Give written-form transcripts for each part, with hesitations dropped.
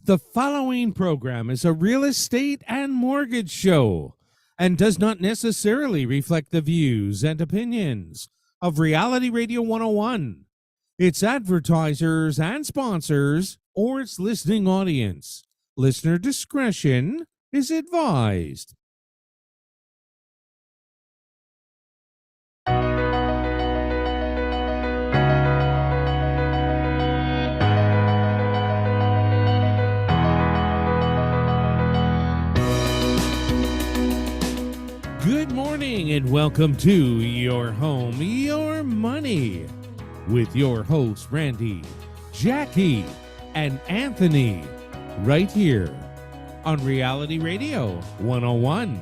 The following program is a real estate and mortgage show and does not necessarily reflect the views and opinions of Reality Radio 101, its advertisers and sponsors, or its listening audience. Listener discretion is advised. Good morning and welcome to Your Home, Your Money with your hosts Randy, Jackie, and Anthony right here on Reality Radio 101.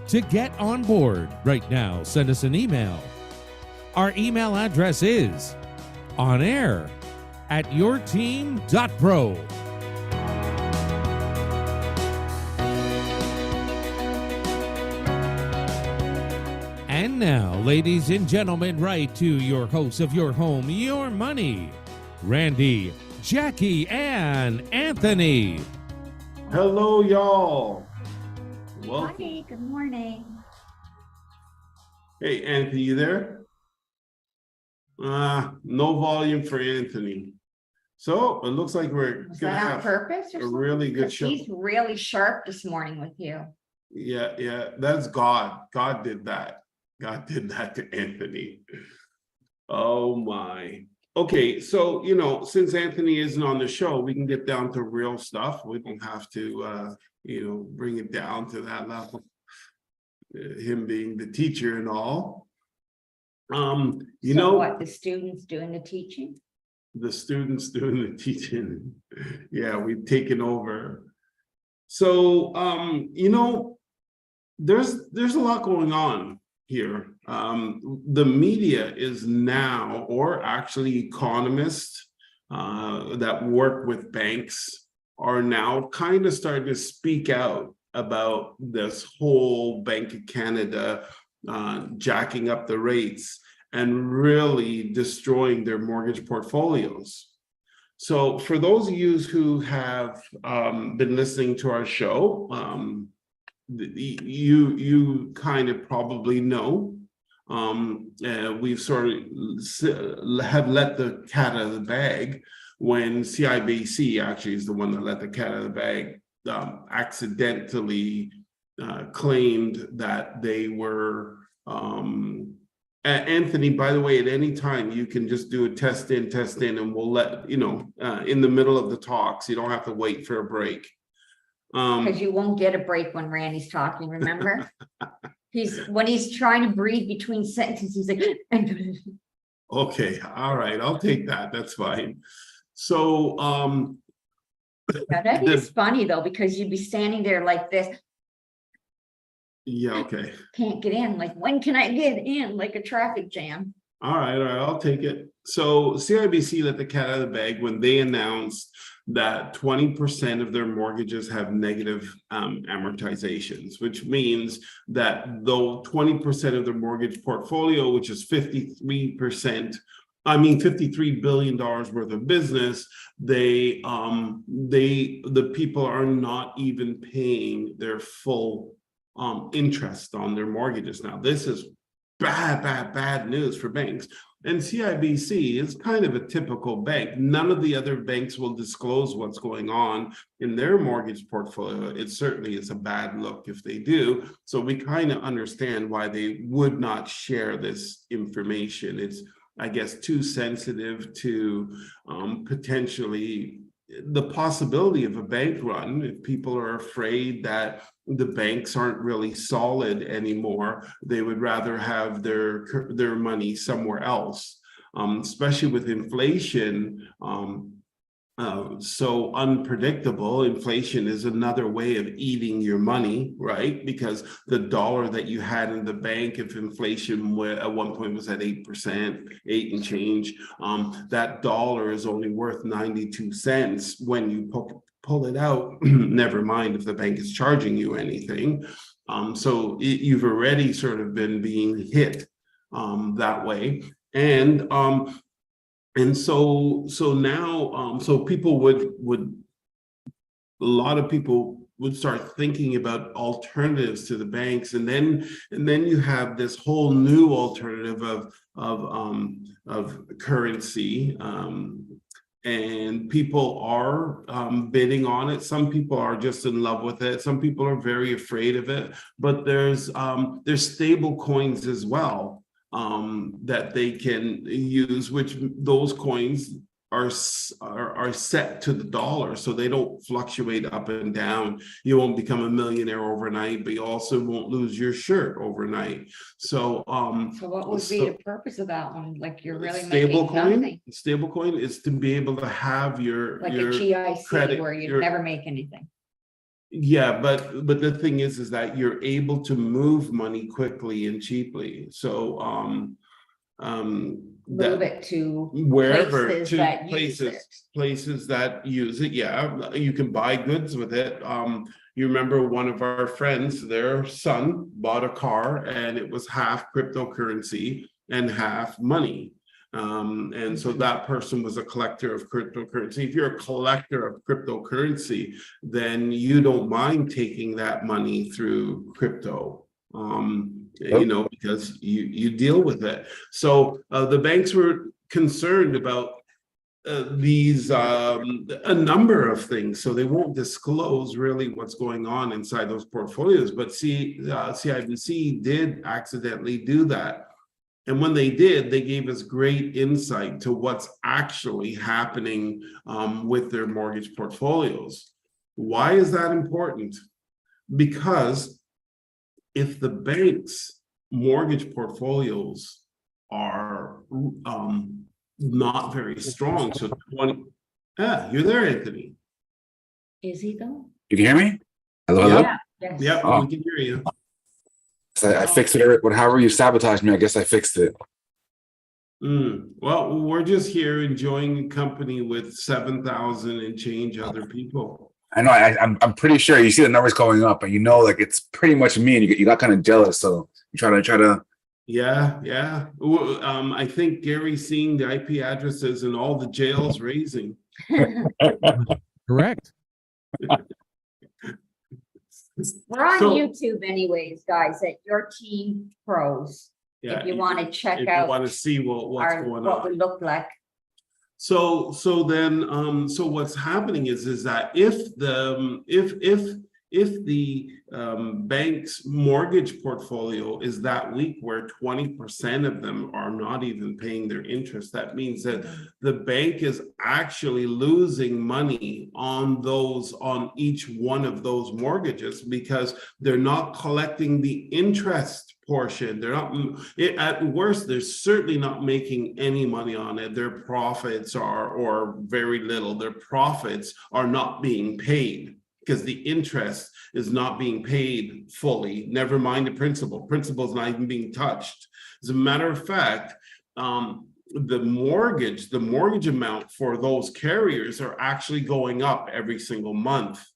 To get on board right now, send us an email. Our email address is onair@yourteam.pro. And now, ladies and gentlemen, right to your hosts of Your Home, Your Money, Randy, Jackie, and Anthony. Hello, y'all. Hi, good morning. Hey, Anthony, you there? No volume for Anthony. So it looks like we're Was gonna that on have purpose or a something? really good 'Cause show. He's really sharp this morning with you. Yeah, that's God. God did that. God did that to Anthony. Oh my. Okay, so since Anthony isn't on the show, we can get down to real stuff. We don't have to bring it down to that level. Him being the teacher and all. What, the students doing the teaching? The students doing the teaching. Yeah, we've taken over. So there's a lot going on here. The media is now, or actually economists that work with banks are now kind of starting to speak out about this whole Bank of Canada jacking up the rates and really destroying their mortgage portfolios. So for those of you who have been listening to our show, you kind of probably know we've sort of have let the cat out of the bag when CIBC actually is the one that let the cat out of the bag, accidentally claimed that they were Anthony, by the way, at any time you can just do a test in, and we'll let in the middle of the talks. You don't have to wait for a break. Because you won't get a break when Randy's talking, remember? When he's trying to breathe between sentences, he's like, okay, all right, I'll take that. That's fine. So that is funny though, because you'd be standing there like this. Yeah, okay. Can't get in. Like, when can I get in? Like a traffic jam. All right, I'll take it. So CIBC let the cat out of the bag when they announced that 20% of their mortgages have negative amortizations, which means that though 20% of their mortgage portfolio, which is $53 billion worth of business, the people are not even paying their full interest on their mortgages. Now, this is bad news for banks. And CIBC is kind of a typical bank. None of the other banks will disclose what's going on in their mortgage portfolio. It certainly is a bad look if they do. So we kind of understand why they would not share this information. It's, I guess, too sensitive to potentially the possibility of a bank run. If people are afraid that the banks aren't really solid anymore, they would rather have their money somewhere else, especially with inflation so unpredictable. Inflation is another way of eating your money, right? Because the dollar that you had in the bank, if inflation at one point was at 8%, 8 and change, that dollar is only worth 92 cents when you pull it out. Never mind if the bank is charging you anything. So you've already sort of been being hit that way. And so now, so people would a lot of people would start thinking about alternatives to the banks, and then you have this whole new alternative of currency, and people are bidding on it. Some people are just in love with it. Some people are very afraid of it. But there's stable coins as well that they can use, which those coins are set to the dollar, so they don't fluctuate up and down. You won't become a millionaire overnight, but you also won't lose your shirt overnight. So what would be the purpose of that one? Like, you're really stable making nothing, coin. Stable coin is to be able to have your like your a GIC credit, where you your- never make anything. Yeah, but the thing is that you're able to move money quickly and cheaply. So Move it to wherever, places to that use it. places that use it. Yeah, you can buy goods with it. You remember one of our friends, their son bought a car, and it was half cryptocurrency and half money. And so that person was a collector of cryptocurrency. If you're a collector of cryptocurrency, then you don't mind taking that money through crypto. Because you deal with it. So the banks were concerned about these a number of things, so they won't disclose really what's going on inside those portfolios. But CIBC did accidentally do that, and when they did, they gave us great insight to what's actually happening with their mortgage portfolios. Why is that important? Because if the bank's mortgage portfolios are not very strong, so 20, you're there, Anthony. Is he though? You can hear me? Hello, hello? Yeah. Yes. Yeah, Oh. we can hear you. So I fixed it. However you sabotaged me, I guess I fixed it. Well, we're just here enjoying company with 7,000 and change other people. I know. I'm pretty sure you see the numbers going up, and like it's pretty much me, and you got kind of jealous. So you try to. Yeah. I think Gary's seeing the IP addresses and all the jails raising. Correct. We're on So- YouTube anyways, guys, at Your Team Pros. Yeah, If you want to check if you out want to see what's going what on. we look like. So what's happening is that if the bank's mortgage portfolio is that weak, where 20% of them are not even paying their interest, that means that the bank is actually losing money on each one of those mortgages, because they're not collecting the interest portion. They're not, at worst, they're certainly not making any money on it. Their profits are, or very little, their profits are not being paid, because the interest is not being paid fully, never mind the principal. Principal is not even being touched. As a matter of fact, the mortgage amount for those carriers are actually going up every single month.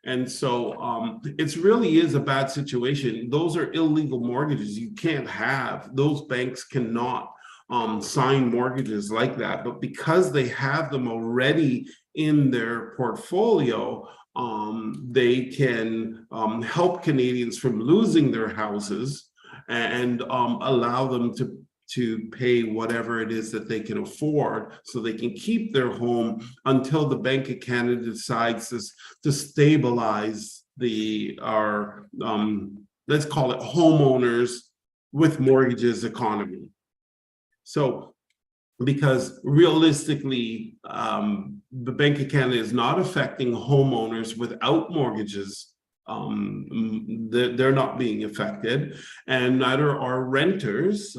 And so it really is a bad situation. Those are illegal mortgages. You can't have, those banks cannot sign mortgages like that. But because they have them already in their portfolio, they can help Canadians from losing their houses and allow them to pay whatever it is that they can afford, so they can keep their home until the Bank of Canada decides to stabilize our let's call it homeowners with mortgages economy. So because realistically, the Bank of Canada is not affecting homeowners without mortgages. They're not being affected, and neither are renters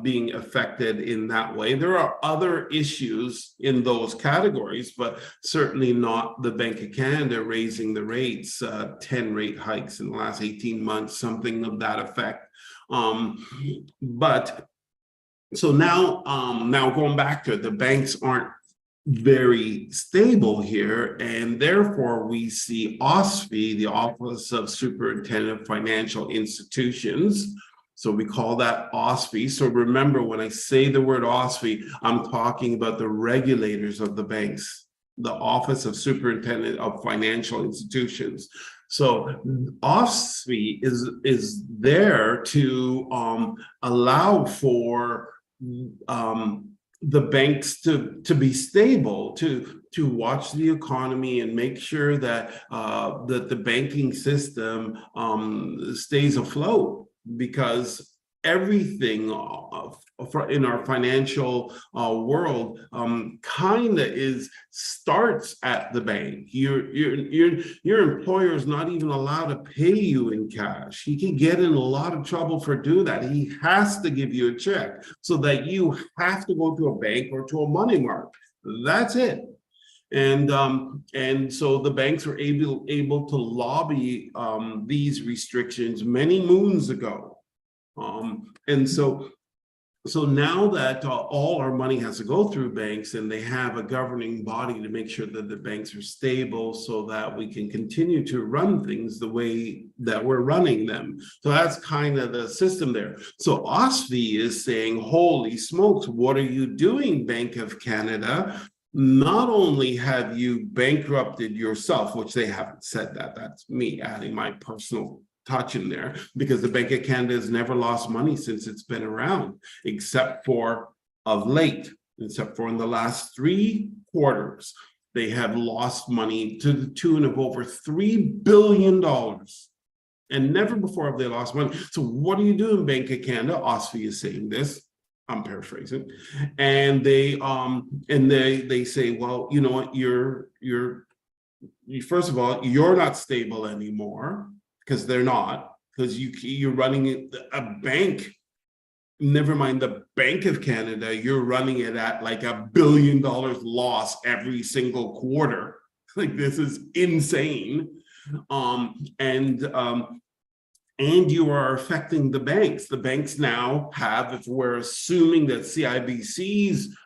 being affected in that way. There are other issues in those categories, but certainly not the Bank of Canada raising the rates, 10 rate hikes in the last 18 months, something of that effect. But so now going back to it, the banks aren't very stable here, and therefore we see OSFI, the Office of Superintendent of Financial Institutions. So we call that OSFI. So remember, when I say the word OSFI, I'm talking about the regulators of the banks. the Office of Superintendent of Financial Institutions. So OSFI is there to allow for the banks to be stable, to watch the economy and make sure that that the banking system stays afloat, because everything in our financial world kind of starts at the bank. Your employer is not even allowed to pay you in cash. He can get in a lot of trouble for doing that. He has to give you a check, so that you have to go to a bank or to a money market. That's it. And so the banks were able to lobby these restrictions many moons ago. And so now that all our money has to go through banks, and they have a governing body to make sure that the banks are stable, so that we can continue to run things the way that we're running them. So that's kind of the system there. So OSFI is saying, holy smokes, what are you doing, Bank of Canada? Not only have you bankrupted yourself, which they haven't said that, that's me adding my personal touch in there, because the Bank of Canada has never lost money since it's been around, except for of late, except for in the last 3 quarters, they have lost money to the tune of over $3 billion. And never before have they lost money. So what are you doing, Bank of Canada? OSFI is saying this. I'm paraphrasing. And they say, well, you know what, you're first of all, you're not stable anymore, because they're not, because you're running a bank. Never mind the Bank of Canada, you're running it at like $1 billion loss every single quarter. Like, this is insane. And you are affecting the banks. The banks now have, if we're assuming that CIBC's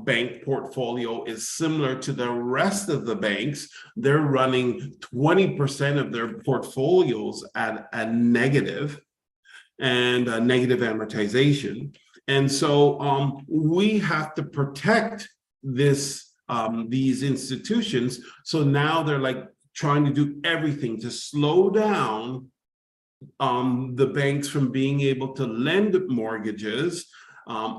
bank portfolio is similar to the rest of the banks, they're running 20% of their portfolios at a negative, and a negative amortization. And so we have to protect these institutions. So now they're like trying to do everything to slow down the banks from being able to lend mortgages.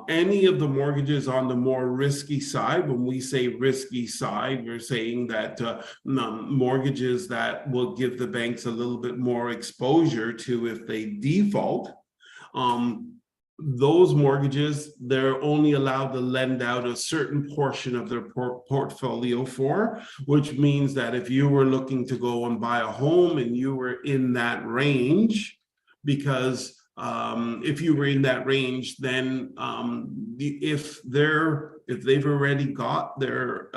Any of the mortgages on the more risky side, when we say risky side, we're saying that mortgages that will give the banks a little bit more exposure to if they default. Those mortgages, they're only allowed to lend out a certain portion of their portfolio for, which means that if you were looking to go and buy a home and you were in that range, because if you were in that range, then if they've already got their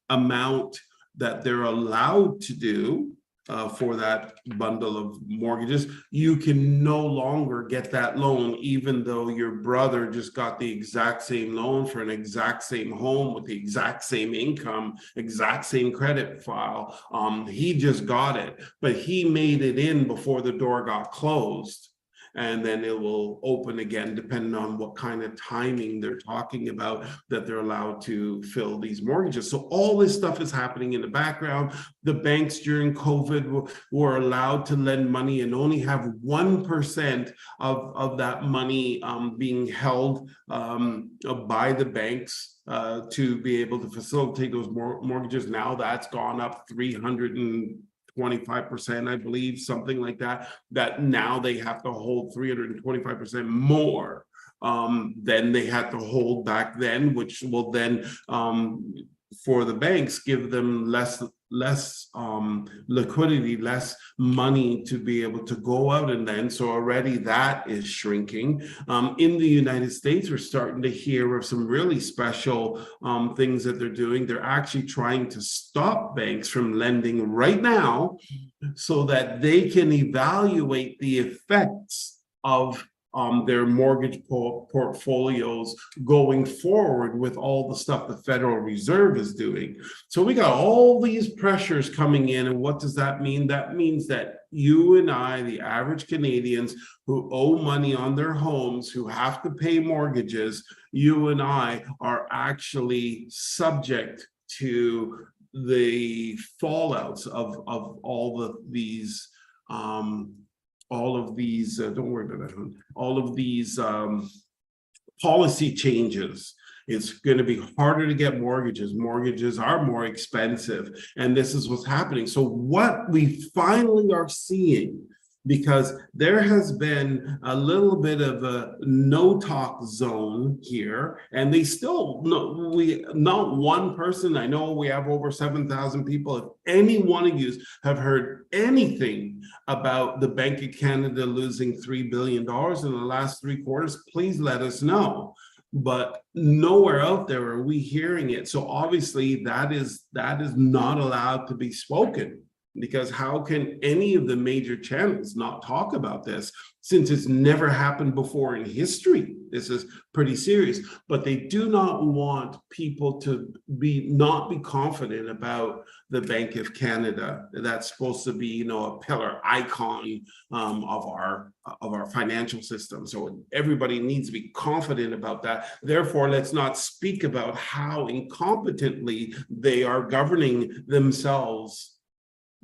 amount that they're allowed to do for that bundle of mortgages, you can no longer get that loan, even though your brother just got the exact same loan for an exact same home with the exact same income, exact same credit file. He just got it, but he made it in before the door got closed. And then it will open again, depending on what kind of timing they're talking about, that they're allowed to fill these mortgages. So all this stuff is happening in the background. The banks during COVID were allowed to lend money and only have 1% of that money being held by the banks to be able to facilitate those mortgages. Now that's gone up 325%, I believe, something like that, that now they have to hold 325% more than they had to hold back then, which will then for the banks give them less liquidity, less money to be able to go out, and then so already that is shrinking. In the United States, we're starting to hear of some really special things that they're doing. They're actually trying to stop banks from lending right now so that they can evaluate the effects of their mortgage portfolios going forward with all the stuff the Federal Reserve is doing. So we got all these pressures coming in, and what does that mean? That means that you and I, the average Canadians who owe money on their homes, who have to pay mortgages, you and I are actually subject to the fallouts of all of these don't worry about that, all of these policy changes. It's going to be harder to get mortgages. Mortgages are more expensive, and this is what's happening. So what we finally are seeing, because there has been a little bit of a no talk zone here, and they still not one person. I know we have over 7,000 people. If any one of you have heard anything about the Bank of Canada losing $3 billion in the last 3 quarters, please let us know. But nowhere out there are we hearing it. So obviously that is not allowed to be spoken, because how can any of the major channels not talk about this, since it's never happened before in history? This is pretty serious. But they do not want people to not be confident about the Bank of Canada. That's supposed to be, a pillar icon of our financial system. So everybody needs to be confident about that. Therefore, let's not speak about how incompetently they are governing themselves.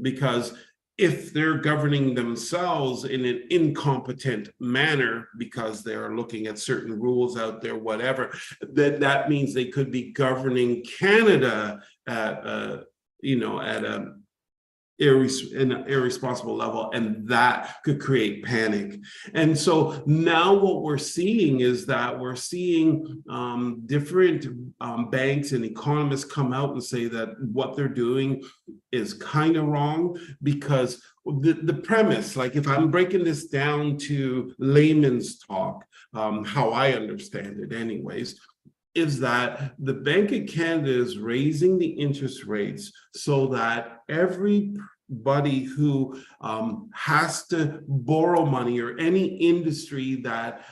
Because if they're governing themselves in an incompetent manner because they're looking at certain rules out there, whatever, that means they could be governing Canada at an irresponsible level, and that could create panic. And so now what we're seeing is that we're seeing different banks and economists come out and say that what they're doing is kind of wrong, because the premise, like if I'm breaking this down to layman's talk, how I understand it anyways, is that the Bank of Canada is raising the interest rates so that everybody who has to borrow money, or any industry that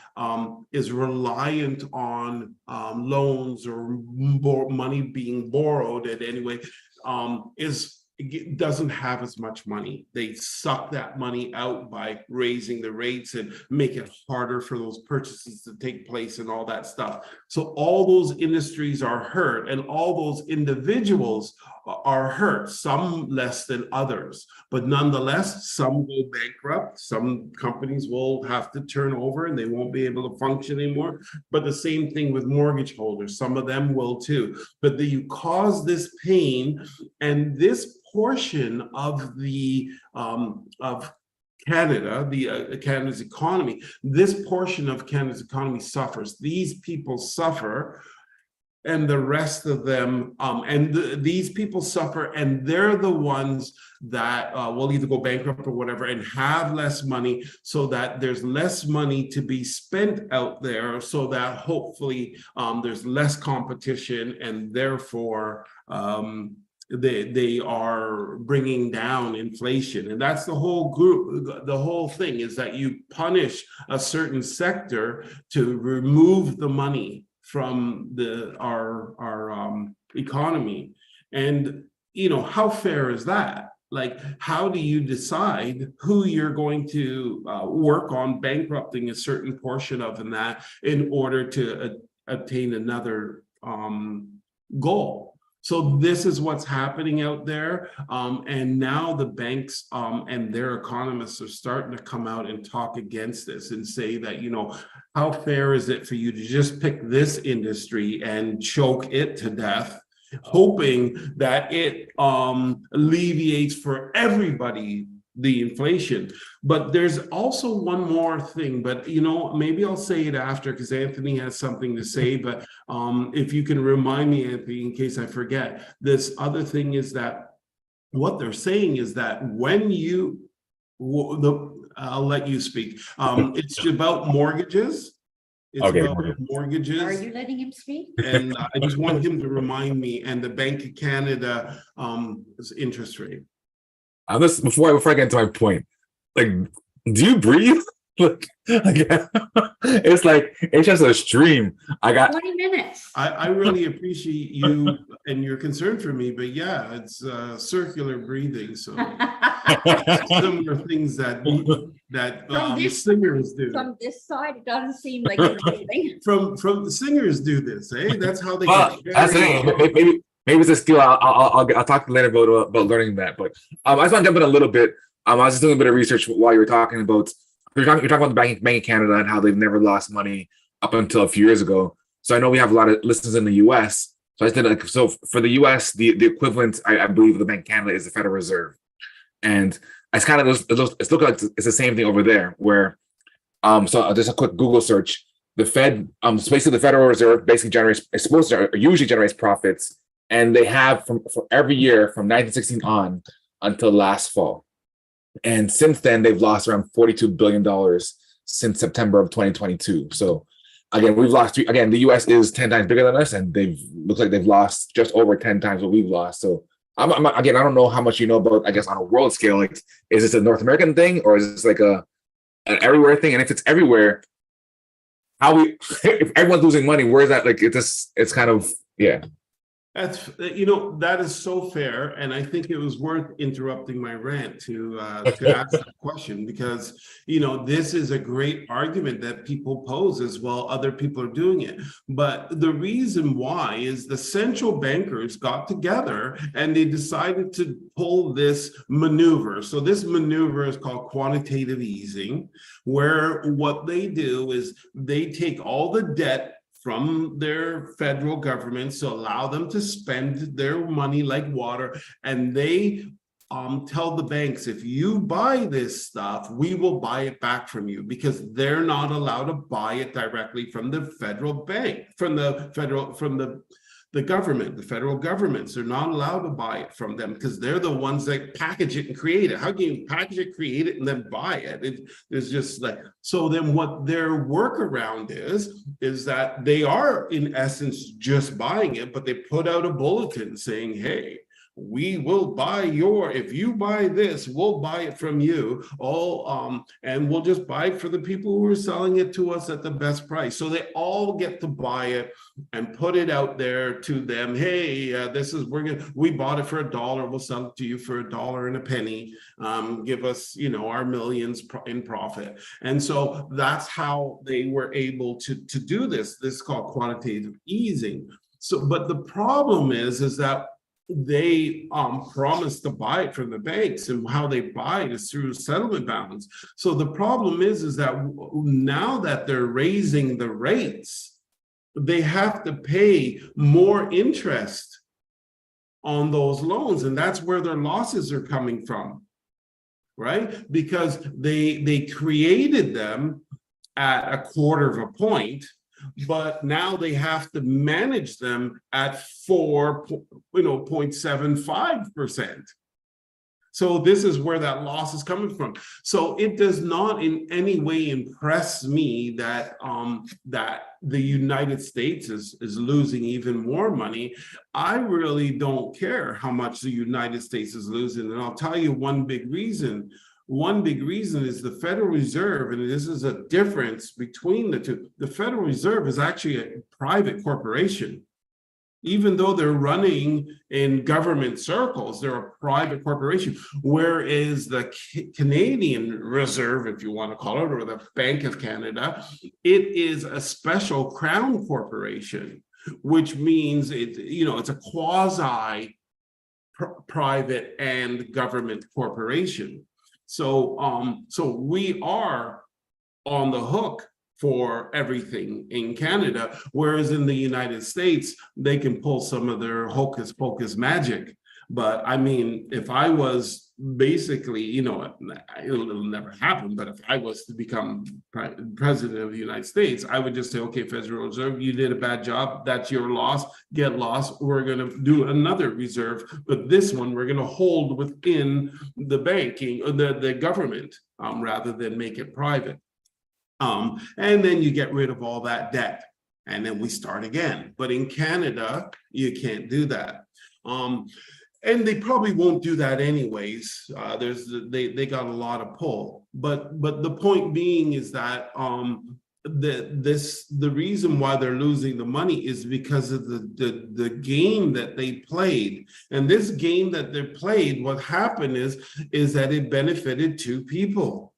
is reliant on loans or money being borrowed in any way, doesn't have as much money. They suck that money out by raising the rates and make it harder for those purchases to take place and all that stuff. So all those industries are hurt, and all those individuals are hurt, some less than others. But nonetheless, some go bankrupt. Some companies will have to turn over and they won't be able to function anymore. But the same thing with mortgage holders. Some of them will too. But you cause this pain, and this portion of the of Canada, Canada's economy, this portion of Canada's economy suffers. These people suffer, and the rest of them, these people suffer, and they're the ones that will either go bankrupt or whatever, and have less money, so that there's less money to be spent out there, so that hopefully there's less competition, and therefore they are bringing down inflation. And that's the whole group. The whole thing is that you punish a certain sector to remove the money from our economy. And how fair is that? Like, how do you decide who you're going to work on bankrupting a certain portion of that in order to attain another goal? So this is what's happening out there. And now the banks and their economists are starting to come out and talk against this and say that, how fair is it for you to just pick this industry and choke it to death, hoping that it alleviates for everybody the inflation. But there's also one more thing, but maybe I'll say it after, because Anthony has something to say. But if you can remind me, Anthony, in case I forget, this other thing is that what they're saying is that when I'll let you speak. It's about mortgages. It's okay. About mortgages. Are you letting him speak? And I just want him to remind me, and the Bank of Canada interest rate. Before I get to my point, like, do you breathe? It's just a stream. I got 20 minutes. I really appreciate you and your concern for me, but yeah, it's circular breathing. So similar things that singers do. From this side, it doesn't seem like you're breathing. From the singers do this, eh? That's how they that's it. maybe it's a skill. I'll talk later about learning that. But I just want to jump in a little bit. I was just doing a bit of research while you were talking about about the Bank of Canada and how they've never lost money up until a few years ago. So I know we have a lot of listeners in the U.S. So I said, like, so for the U.S., the equivalent, I believe, of the Bank of Canada is the Federal Reserve, and it's kind of it's looking like it's the same thing over there. Where so just a quick Google search. The Fed, so basically the Federal Reserve basically usually generates profits, and they have for every year from 1916 on until last fall. And since then, they've lost around $42 billion since September of 2022. So again, we've lost again, the US is 10 times bigger than us, and looks like they've lost just over 10 times what we've lost. So again, I don't know how much you know about, I guess, on a world scale. Like, is this a North American thing, or is this like an everywhere thing? And if it's everywhere, if everyone's losing money, where is that? Like, it's kind of, yeah. That's, that is so fair, and I think it was worth interrupting my rant to ask that question, because this is a great argument that people pose as well. Other people are doing it, but the reason why is the central bankers got together and they decided to pull this maneuver. So this maneuver is called quantitative easing, where what they do is they take all the debt from their federal government to allow them to spend their money like water, and they tell the banks, if you buy this stuff, we will buy it back from you, because they're not allowed to buy it directly from the federal bank, from the government, the federal governments. They're not allowed to buy it from them, because they're the ones that package it and create it. How can you package it, create it, and then buy it? It's just like, so then what their workaround is that they are in essence just buying it, but they put out a bulletin saying, hey, we will buy if you buy this, we'll buy it from you all, and we'll just buy it for the people who are selling it to us at the best price. So they all get to buy it and put it out there to them. Hey, we bought it for $1, we'll sell it to you for $1.01. Give us our millions in profit. And so that's how they were able to do this. This is called quantitative easing. So, but the problem is that they promise to buy it from the banks, and how they buy it is through settlement balance. So the problem is that now that they're raising the rates, they have to pay more interest on those loans, and that's where their losses are coming from, right? Because they created them at 1/4 of a point, but now they have to manage them at 0.75%. So this is where that loss is coming from. So it does not in any way impress me that that the United States is losing even more money. I really don't care how much the United States is losing, and I'll tell you one big reason. One big reason is the Federal Reserve, and this is a difference between the two. The Federal Reserve is actually a private corporation. Even though they're running in government circles, they're a private corporation. Whereas the Canadian Reserve, if you want to call it, or the Bank of Canada, it is a special crown corporation, which means it's a quasi private and government corporation. So we are on the hook for everything in Canada, whereas in the United States, they can pull some of their hocus pocus magic. But I mean, if I was basically, it'll never happen, but if I was to become president of the United States, I would just say, okay, Federal Reserve, you did a bad job. That's your loss. Get lost. We're going to do another reserve, but this one we're going to hold within the banking, the government, rather than make it private. And then you get rid of all that debt, and then we start again. But in Canada, you can't do that. And they probably won't do that anyways. They got a lot of pull. But the point being is that the reason why they're losing the money is because of the game that they played. And this game that they played, what happened is that it benefited two people.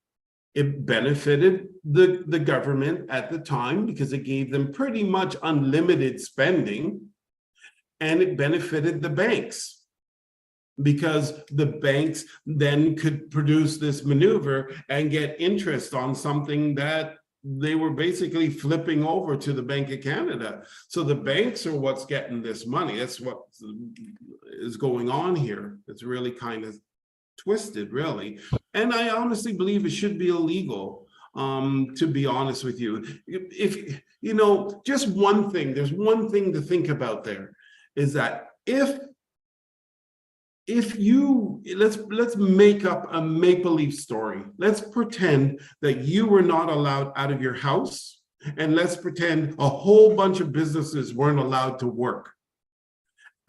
It benefited the government at the time because it gave them pretty much unlimited spending. and it benefited the banks. Because the banks then could produce this maneuver and get interest on something that they were basically flipping over to the Bank of Canada. So the banks are what's getting this money. That's what is going on here. It's really kind of twisted, really. And I honestly believe it should be illegal, to be honest with you. If you know, just one thing, there's one thing to think about there, is that if you let's make up a make-believe story. Let's pretend that you were not allowed out of your house, and let's pretend a whole bunch of businesses weren't allowed to work.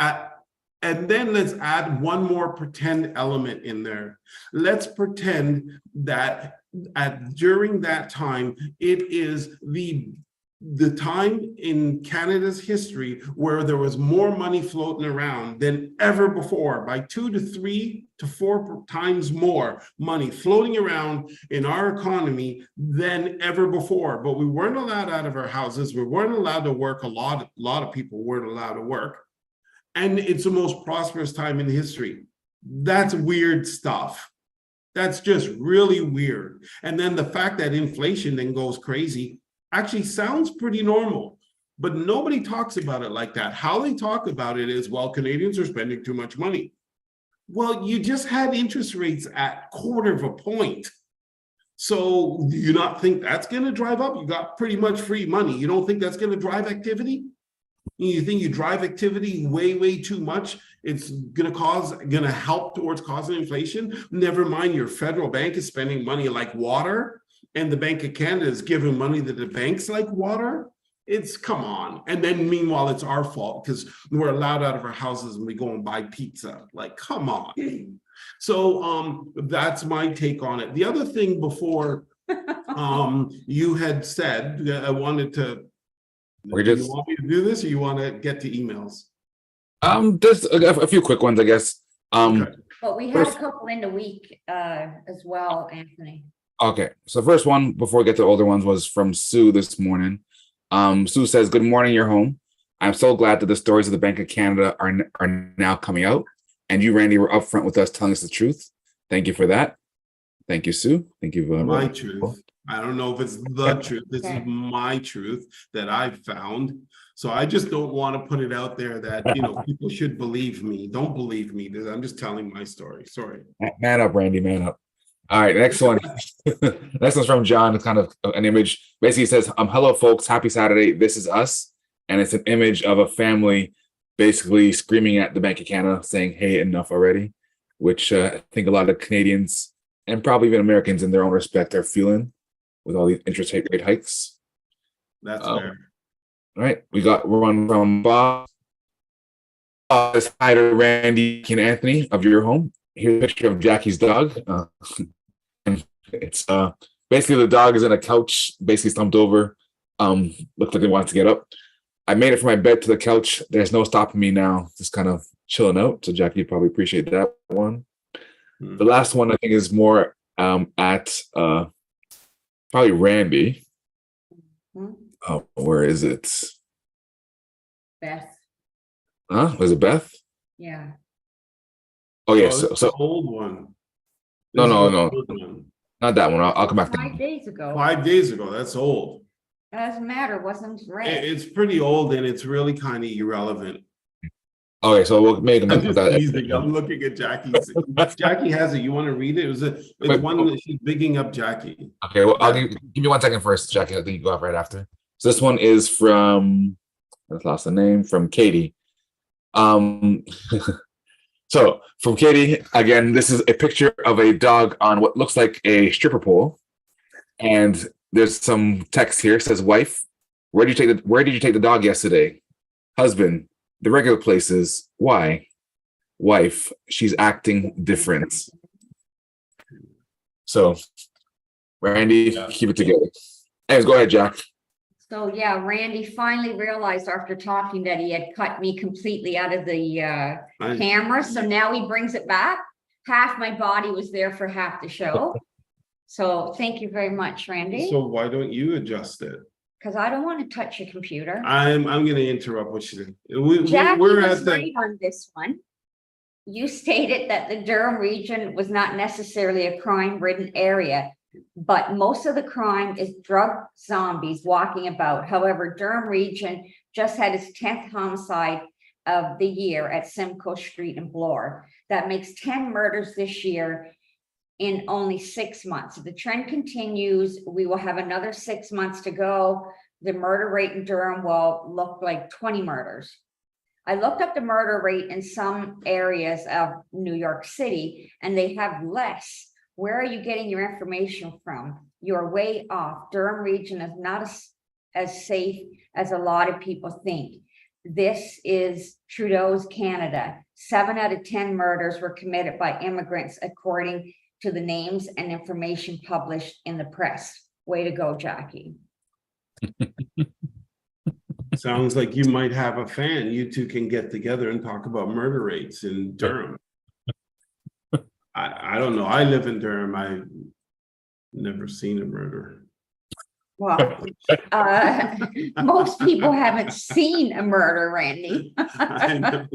And then let's add one more pretend element in there. Let's pretend that during that time, it is the time in Canada's history where there was more money floating around than ever before, by 2 to 3 to 4 times more money floating around in our economy than ever before. But we weren't allowed out of our houses. We weren't allowed to work. A lot of people weren't allowed to work. And it's the most prosperous time in history. That's weird stuff. That's just really weird. And then the fact that inflation then goes crazy actually sounds pretty normal, but nobody talks about it like that. How they talk about it is, well, Canadians are spending too much money. Well, you just had interest rates at 1/4 point. So do you not think that's going to drive up? You got pretty much free money. You don't think that's going to drive activity? You think you drive activity way too much, it's going to help towards causing inflation? Never mind, your federal bank is spending money like water, and the Bank of Canada is giving money to the banks like water. It's, come on. And then meanwhile, it's our fault because we're allowed out of our houses and we go and buy pizza. Like, come on. So that's my take on it. The other thing before you had said, I wanted to, you want me to do this, or you want to get to emails? Just a few quick ones, I guess. Okay. But we had a couple in the week as well, Anthony. Okay, so first one before we get to older ones was from Sue this morning. Sue says, "Good morning, you're home. I'm so glad that the stories of the Bank of Canada are now coming out, and you, Randy, were upfront with us telling us the truth. Thank you for that. Thank you, Sue. Thank you. My truth. I don't know if it's the truth. This is my truth that I've found. So I just don't want to put it out there that, you know, people should believe me. Don't believe me. I'm just telling my story. Sorry. Man up, Randy. Man up. All right, next one. Next one's from John. It's kind of an image. Basically, it says, "Hello, folks. Happy Saturday. This is us." And it's an image of a family basically screaming at the Bank of Canada, saying, "Hey, enough already," which I think a lot of Canadians and probably even Americans in their own respect are feeling with all these interest rate hikes. That's fair. All right, we got one from Bob. Hi to Randy and Anthony of your home. Here's a picture of Jackie's dog. It's basically the dog is in a couch, basically slumped over. Looks like it wants to get up. I made it from my bed to the couch. There's no stopping me now. Just kind of chilling out. So Jackie, you probably appreciate that one. The last one I think is more at probably Randy. Oh, where is it? Beth. Huh? Was it Beth? Yeah. Oh yeah. So So old one. no, One. not that one. I'll come back to 5 days ago. 5 days ago. That's old. Doesn't matter. Wasn't red. It's pretty old and it's really kind of irrelevant. Okay, so we'll make I'm just teasing. I'm looking at Jackie's. Jackie has it. You want to read it? It's one that she's bigging up Jackie. Okay, well, I'll give me 1 second first, Jackie. I think you go off right after. So this one is from, I just lost the name, from Katie. So from Katie, again, this is a picture of a dog on what looks like a stripper pole. And there's some text here. It says, "Wife, where did you take the dog yesterday? Husband, the regular places. Why? Wife, she's acting different." So, Randy, keep it together. Anyways, go ahead, Jack. So yeah, Randy finally realized after talking that he had cut me completely out of the camera. So now he brings it back. Half my body was there for half the show. So thank you very much, Randy. So why don't you adjust it? because I don't want to touch your computer. I'm going to interrupt what you did. Jackie We're was at the, right on this one. You stated that the Durham region was not necessarily a crime-ridden area, but most of the crime is drug zombies walking about. However, Durham region just had its 10th homicide of the year at Simcoe Street in Bloor. That makes 10 murders this year in only 6 months. If the trend continues, we will have another 6 months to go. The murder rate in Durham will look like 20 murders. I looked up the murder rate in some areas of New York City, and they have less. Where are you getting your information from? You're way off. Durham region is not as safe as a lot of people think. This is Trudeau's Canada. 7 out of 10 murders were committed by immigrants, according to the names and information published in the press. Way to go, Jackie. sounds like you might have a fan. You two can get together and talk about murder rates in Durham. I don't know. I live in Durham. I've never seen a murder. Well, most people haven't seen a murder, Randy. I know.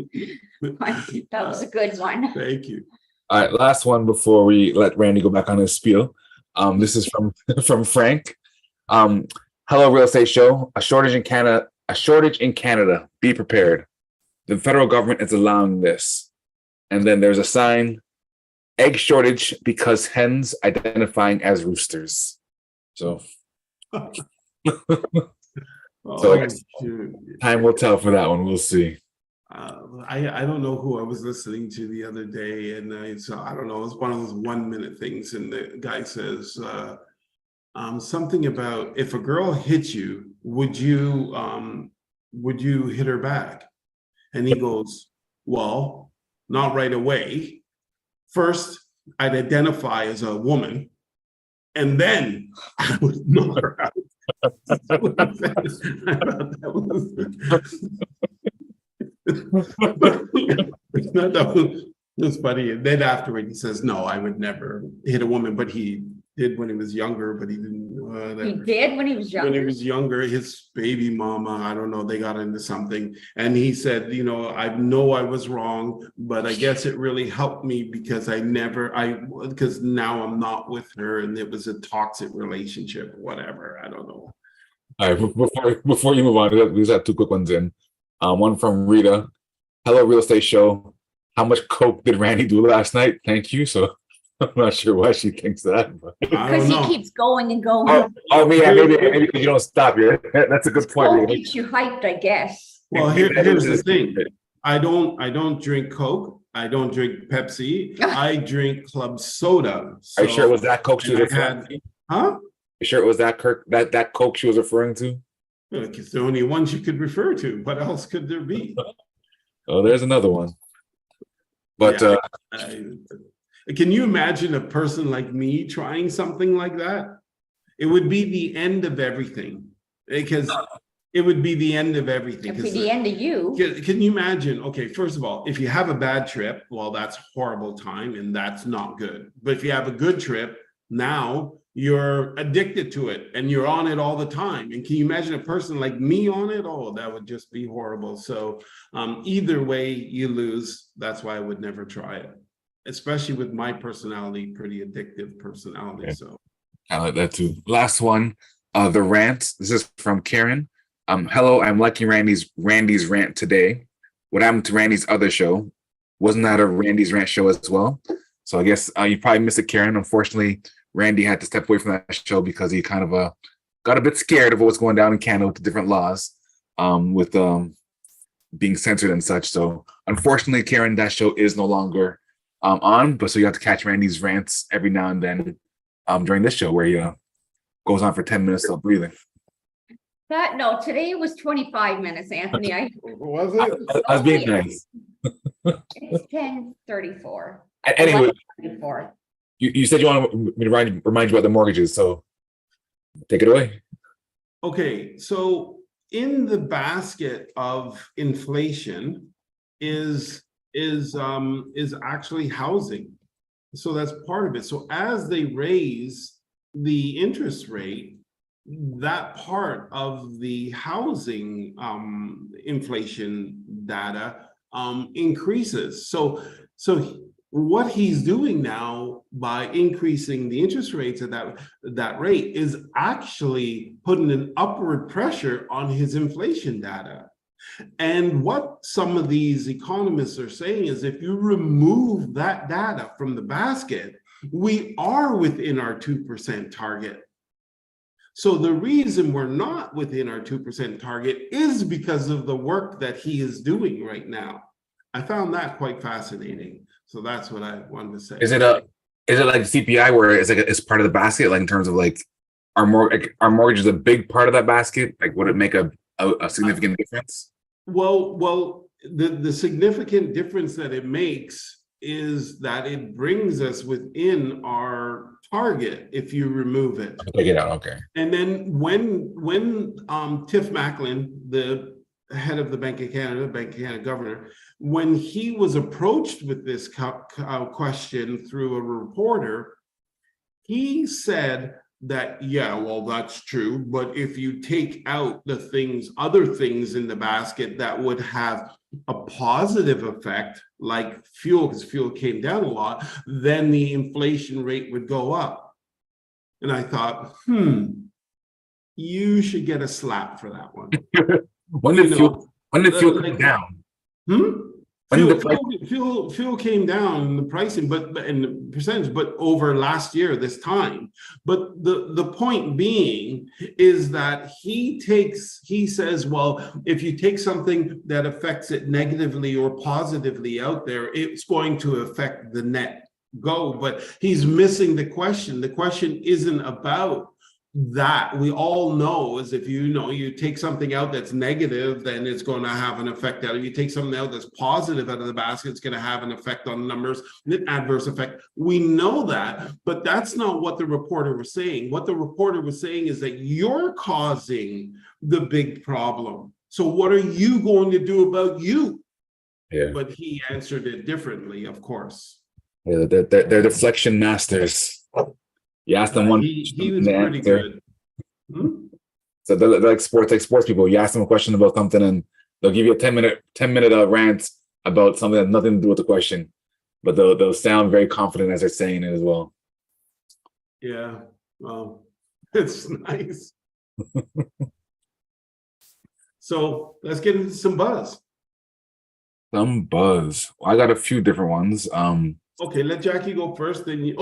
That was a good one. Thank you. All right, last one before we let Randy go back on his spiel. This is from Frank. Hello, Real Estate Show. A shortage in Canada. Be prepared. The federal government is allowing this. And then there's a sign: egg shortage because hens identifying as roosters. So, Oh, So I guess shoot. time will tell for that one. We'll see. I don't know who I was listening to the other day, and I don't know, it's one of those 1 minute things, and the guy says something about, if a girl hits you, would you hit her back? And he goes, well, not right away. First, I'd identify as a woman, and then I would knock her out. That's funny. And then afterward, he says, "No, I would never hit a woman," but he did when he was younger. But he didn't. He did when he was younger. When he was younger, his baby mama, I don't know, they got into something, and he said, "You know, I know I was wrong, but I guess it really helped me because because now I'm not with her, and it was a toxic relationship, whatever. I don't know." All right, before you move on, we just have 2 quick ones in. One from Rita. Hello, Real Estate Show. How much coke did Randy do last night? Thank you. So I'm not sure why she thinks that. But. Because he keeps going and going. Maybe because you don't stop here. That's a good point. Coke keeps you hyped, I guess. Well, here's the thing. I don't drink Coke. I don't drink Pepsi. I drink club soda. Are you sure it was that Coke she was referring to? Huh? You sure it was that Coke she was referring to? It's the only one you could refer to. What else could there be? Oh, there's another one. But can you imagine a person like me trying something like that? It would be the end of everything, because it would be the end of everything. It would be the end of you. Can you imagine? Okay, first of all, if you have a bad trip, well, that's horrible time and that's not good. But if you have a good trip, now you're addicted to it and you're on it all the time. And can you imagine a person like me on it? Oh, that would just be horrible. So either way, you lose. That's why I would never try it, especially with my personality, pretty addictive personality. Okay. So I like that too. Last one, the rant. This is from Karen. Hello, I'm liking Randy's rant today. What happened to Randy's other show? Wasn't that a Randy's rant show as well? So I guess you probably missed it, Karen. Unfortunately, Randy had to step away from that show because he kind of got a bit scared of what's going down in Canada with the different laws, with being censored and such. So unfortunately, Karen, that show is no longer on. But so you have to catch Randy's rants every now and then during this show where he goes on for 10 minutes of breathing. No, today it was 25 minutes, Anthony. Was it? I was being nice. It's 10:34. Anyway, 11:34. You said you want me to remind you about the mortgages, so take it away. Okay, so in the basket of inflation is actually housing. So that's part of it. So as they raise the interest rate, that part of the housing inflation data increases. So what he's doing now by increasing the interest rates at that rate is actually putting an upward pressure on his inflation data. And what some of these economists are saying is if you remove that data from the basket, we are within our 2% target. So the reason we're not within our 2% target is because of the work that he is doing right now. I found that quite fascinating. So that's what I wanted to say. Is it like CPI where it's part of the basket, like in terms of like our mortgage is a big part of that basket? Like would it make a significant difference? Well, the significant difference that it makes is that it brings us within our target if you remove it. Take it out, okay. And then when Tiff Macklin, the head of the Bank of Canada governor, when he was approached with this question through a reporter, he said that, yeah, well, that's true, but if you take out the other things in the basket that would have a positive effect, like fuel, because fuel came down a lot, then the inflation rate would go up. And I thought, you should get a slap for that one. When did fuel come down? Fuel came down in the pricing, but in the percentage, but over last year, this time. But the point being is that he says, well, if you take something that affects it negatively or positively out there, it's going to affect the net go. But he's missing the question. The question isn't about that. We all know is if you take something out that's negative, then it's going to have an effect out. If you take something out that's positive out of the basket, it's going to have an effect on the numbers, an adverse effect. We know that, but that's not what the reporter was saying. What the reporter was saying is that you're causing the big problem. So what are you going to do about you? Yeah. But he answered it differently, of course. Yeah, they're deflection masters. You ask them one. He was pretty good. So they're like sports people. You ask them a question about something, and they'll give you a 10-minute rant about something that has nothing to do with the question, but they'll sound very confident as they're saying it as well. Yeah, well, it's nice. So let's get into some buzz. Some buzz. I got a few different ones. Okay, let Jackie go first, then you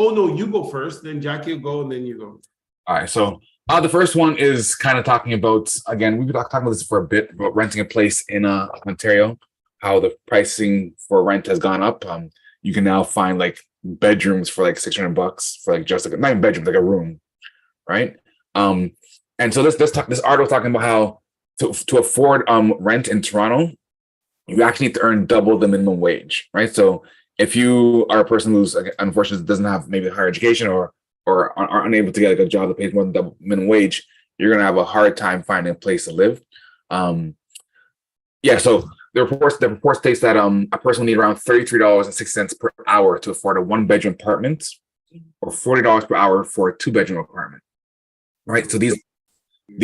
go first, then Jackie will go, and then you go. All right, so the first one is kind of talking about, again, we've been talking about this for a bit, about renting a place in Ontario, how the pricing for rent has gone up. You can now find like bedrooms for like $600 for like just like not even bedroom, like a room, right? And so this article talking about how to afford rent in Toronto, you actually need to earn double the minimum wage, right? So if you are a person who's unfortunately doesn't have maybe higher education or are unable to get like a job that pays more than the minimum wage, you're gonna have a hard time finding a place to live. So the report states that a person will need around $33.06 per hour to afford a 1-bedroom apartment, or $40 per hour for a 2-bedroom apartment. Right. So these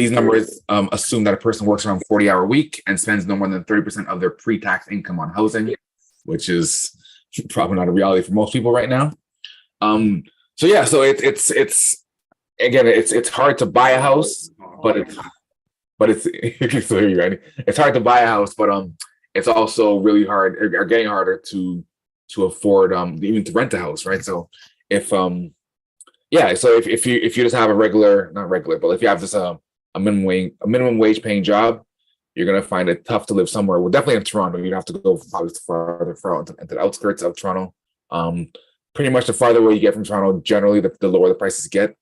numbers assume that a person works around 40-hour week and spends no more than 30% of their pre-tax income on housing, which is probably not a reality for most people right now. So it's hard to buy a house, but it's it's hard to buy a house, but it's also really hard or getting harder to afford even to rent a house, right? So if you just have not regular, but if you have just a minimum wage paying job, you're gonna find it tough to live somewhere. Well, definitely in Toronto, you'd have to go probably farther into the outskirts of Toronto. Pretty much the farther away you get from Toronto, generally the lower the prices get.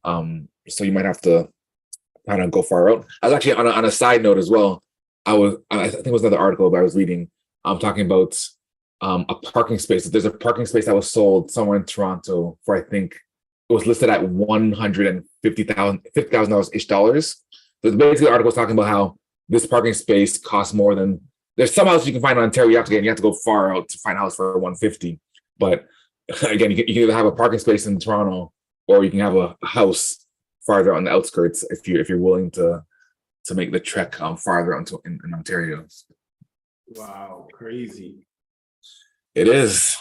So you might have to kind of go far out. I was actually on a side note as well. I think it was another article that I was reading. I'm talking about a parking space. There's a parking space that was sold somewhere in Toronto for, I think it was listed at $150,000 ish dollars. So basically the article was talking about how this parking space costs more than, there's some houses you can find in Ontario. You have to go far out to find a house for $150. But again, you can either have a parking space in Toronto or you can have a house farther on the outskirts if you're willing to make the trek farther onto in Ontario. Wow, crazy. It is.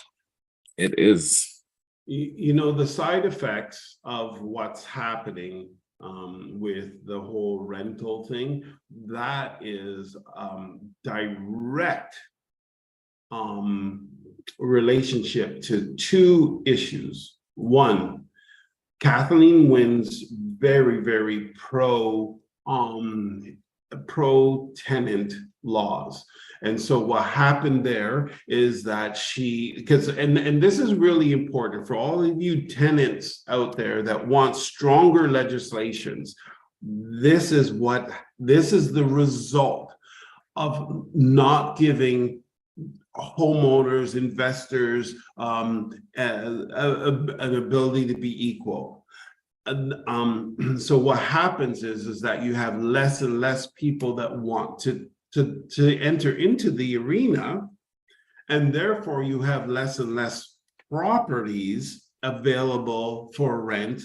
It is. You know, the side effects of what's happening with the whole rental thing, that is direct relationship to two issues. One, Kathleen Wynn's very, very pro tenant laws. And so what happened there is that and this is really important for all of you tenants out there that want stronger legislations. This is the result of not giving homeowners, investors, an ability to be equal. So what happens is that you have less and less people that want to enter into the arena, and therefore you have less and less properties available for rent,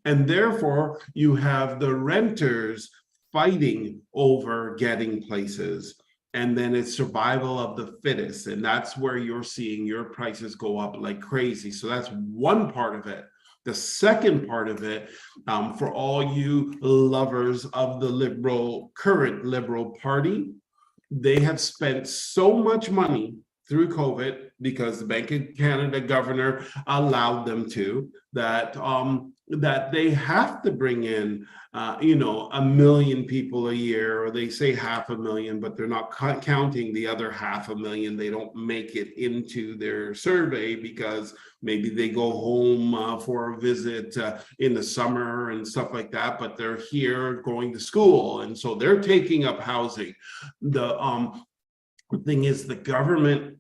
and therefore you have the renters fighting over getting places. And then it's survival of the fittest, and that's where you're seeing your prices go up like crazy. So that's one part of it. The second part of it, for all you lovers of the current Liberal Party, they have spent so much money through COVID because the Bank of Canada governor allowed them to, that they have to bring in 1 million people a year, or they say 500,000, but they're not counting the other 500,000. They don't make it into their survey because maybe they go home for a visit in the summer and stuff like that, but they're here going to school, and so they're taking up housing. The thing is, the government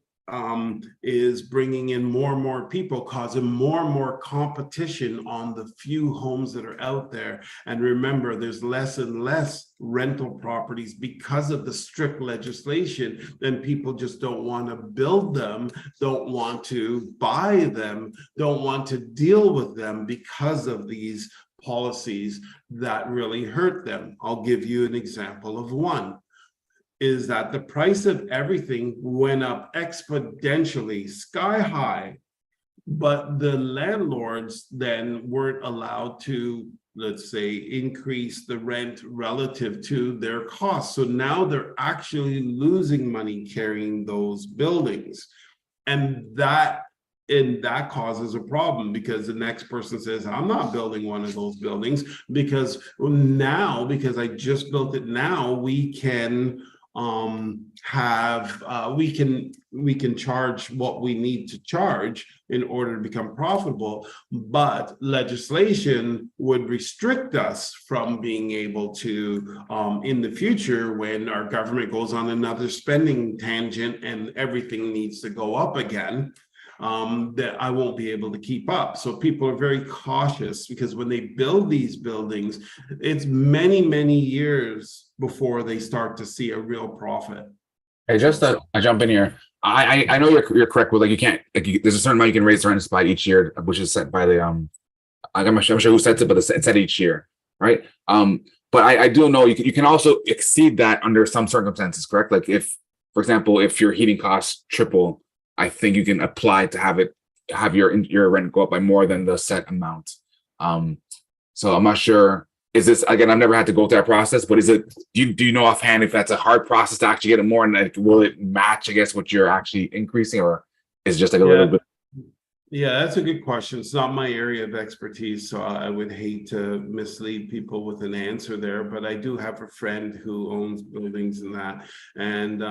is bringing in more and more people, causing more and more competition on the few homes that are out there. And remember, there's less and less rental properties because of the strict legislation, and people just don't want to build them, don't want to buy them, don't want to deal with them because of these policies that really hurt them. I'll give you an example of one. Is that the price of everything went up exponentially, sky high, but the landlords then weren't allowed to, let's say, increase the rent relative to their costs. So now they're actually losing money carrying those buildings. And that causes a problem, because the next person says, I'm not building one of those buildings, because I just built it, now we can we can charge what we need to charge in order to become profitable, but legislation would restrict us from being able to in the future, when our government goes on another spending tangent and everything needs to go up again, that I won't be able to keep up. So people are very cautious, because when they build these buildings, it's many, many years before they start to see a real profit. Hey, just I jump in here. I know you're correct with, like, you can't, there's a certain amount you can raise the rent by each year, which is set by the I'm not sure who sets it, but it's set each year, right? But I do know you can also exceed that under some circumstances, correct? Like, if, for example, if your heating costs triple, I think you can apply to have your rent go up by more than the set amount. So I'm not sure. Is this, again, I've never had to go through that process, but do you know offhand if that's a hard process to actually get it more, and like, will it match, I guess, what you're actually increasing, or is it just like a little bit? Yeah, that's a good question. It's not my area of expertise, so I would hate to mislead people with an answer there, but I do have a friend who owns buildings and that. And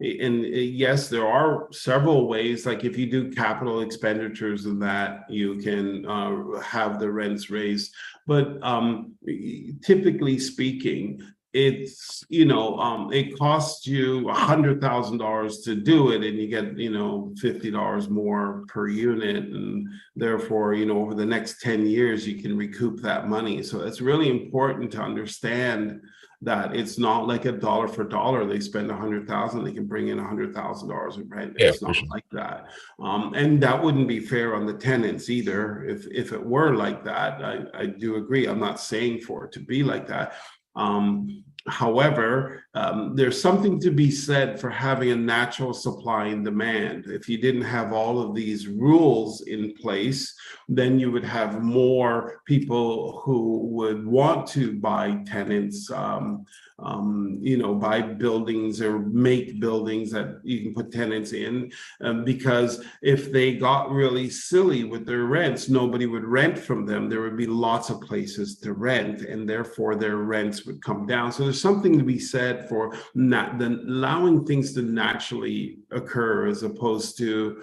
yes, there are several ways, like if you do capital expenditures and that, you can have the rents raised. But typically speaking, it's, it costs you $100,000 to do it, and you get, $50 more per unit, and therefore, over the next 10 years, you can recoup that money. So it's really important to understand that it's not like a dollar for dollar. They spend 100,000, they can bring in $100,000 in rent. Yeah, It's for not sure. like that. And that wouldn't be fair on the tenants either. If it were like that, I do agree. I'm not saying for it to be like that. However, there's something to be said for having a natural supply and demand. If you didn't have all of these rules in place, then you would have more people who would want to buy tenants, buy buildings or make buildings that you can put tenants in. Because if they got really silly with their rents, nobody would rent from them. There would be lots of places to rent, and therefore their rents would come down. So there's something to be said for not allowing things to naturally occur, as opposed to